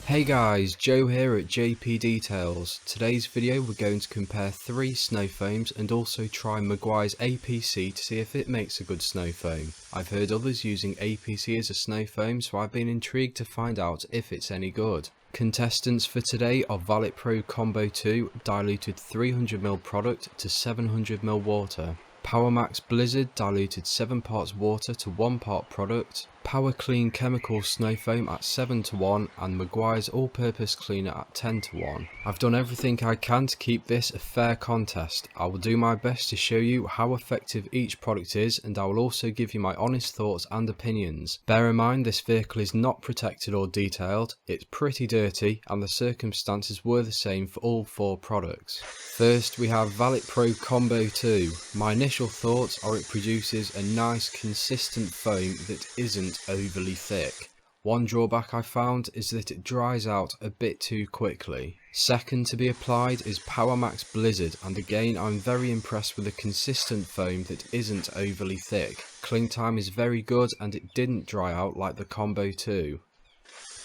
Hey guys, Joe here at JP Details. Today's video we're going to compare 3 snow foams and also try Mcguire's APC to see if it makes a good snow foam. I've heard others using APC as a snow foam, so I've been intrigued to find out if it's any good. Contestants for today are ValetPRO Combo 2 diluted 300ml product to 700ml water. PowerMax Blizzard diluted 7 parts water to 1 part product, Power Clean Chemical Snow Foam at 7 to 1 and Meguiar's All-Purpose Cleaner at 10 to 1. I've done everything I can to keep this a fair contest. I will do my best to show you how effective each product is, and I will also give you my honest thoughts and opinions. Bear in mind this vehicle is not protected or detailed, it's pretty dirty and the circumstances were the same for all 4 products. First we have ValetPRO Combo 2. My initial thoughts are it produces a nice consistent foam that isn't overly thick. One drawback I found is that it dries out a bit too quickly. Second to be applied is PowerMax Blizzard, and again I'm very impressed with a consistent foam that isn't overly thick. Cling time is very good and it didn't dry out like the Combo 2.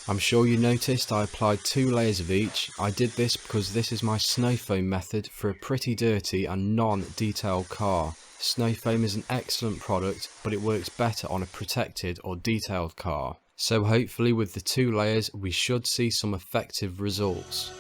I'm sure you noticed I applied 2 layers of each. I did this because this is my snow foam method for a pretty dirty and non-detailed car. Snow foam is an excellent product, but it works better on a protected or detailed car. So hopefully with the 2 layers we should see some effective results.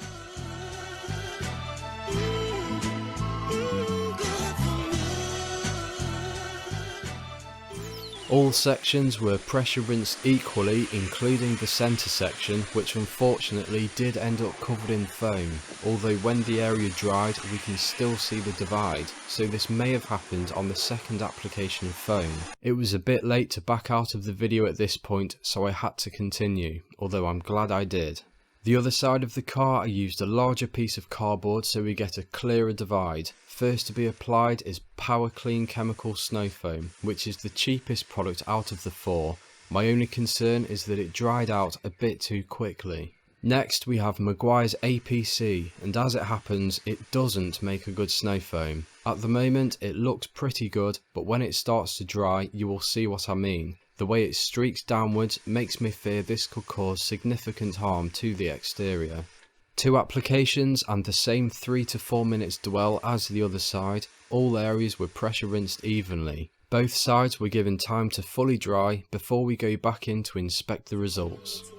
All sections were pressure rinsed equally, including the centre section, which unfortunately did end up covered in foam, although when the area dried we can still see the divide, so this may have happened on the second application of foam. It was a bit late to back out of the video at this point, so I had to continue, although I'm glad I did. The other side of the car I used a larger piece of cardboard so we get a clearer divide. First to be applied is Power Clean Chemical Snow Foam, which is the cheapest product out of the 4. My only concern is that it dried out a bit too quickly. Next we have Mcguire's APC, and as it happens it doesn't make a good snow foam. At the moment it looks pretty good, but when it starts to dry you will see what I mean. The way it streaks downwards makes me fear this could cause significant harm to the exterior. 2 applications and the same 3 to 4 minutes dwell as the other side. All areas were pressure rinsed evenly. Both sides were given time to fully dry before we go back in to inspect the results.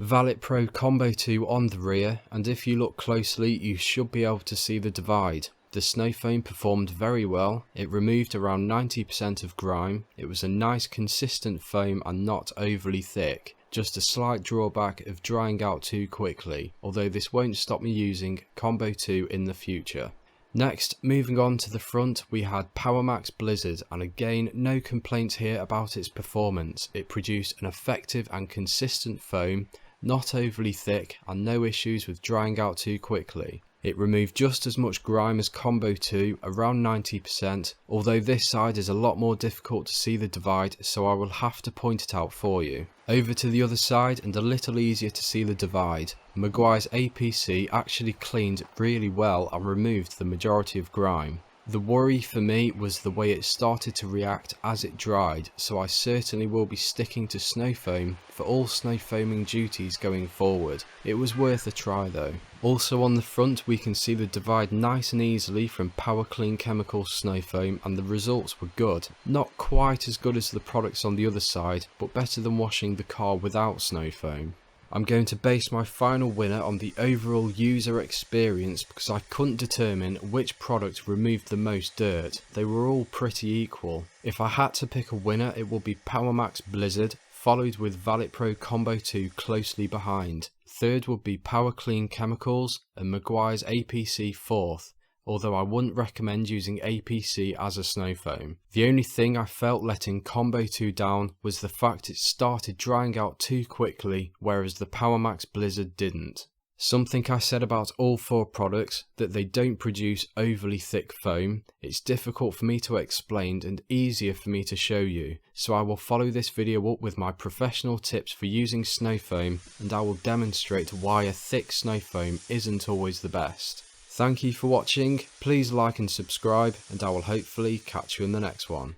ValetPRO Combo 2 on the rear, and if you look closely you should be able to see the divide. The snow foam performed very well, it removed around 90% of grime, it was a nice consistent foam and not overly thick. Just a slight drawback of drying out too quickly, although this won't stop me using Combo 2 in the future. Next, moving on to the front, we had PowerMax Blizzard, and again no complaints here about its performance. It produced an effective and consistent foam, not overly thick and no issues with drying out too quickly. It removed just as much grime as Combo 2, around 90%, although this side is a lot more difficult to see the divide, so I will have to point it out for you. Over to the other side and a little easier to see the divide. Mcguire's APC actually cleaned really well and removed the majority of grime. The worry for me was the way it started to react as it dried, so I certainly will be sticking to snow foam for all snow foaming duties going forward. It was worth a try though. Also on the front we can see the divide nice and easily from Power Clean Chemical Snow Foam, and the results were good. Not quite as good as the products on the other side, but better than washing the car without snow foam. I'm going to base my final winner on the overall user experience because I couldn't determine which product removed the most dirt. They were all pretty equal. If I had to pick a winner it will be PowerMax Blizzard, followed with ValetPRO Combo 2 closely behind. Third would be Power Clean Chemicals and Mcguire's APC 4th. Although I wouldn't recommend using APC as a snow foam. The only thing I felt letting Combo 2 down was the fact it started drying out too quickly, whereas the PowerMax Blizzard didn't. Something I said about all 4 products, that they don't produce overly thick foam. It's difficult for me to explain and easier for me to show you, so I will follow this video up with my professional tips for using snow foam, and I will demonstrate why a thick snow foam isn't always the best. Thank you for watching, please like and subscribe, and I will hopefully catch you in the next one.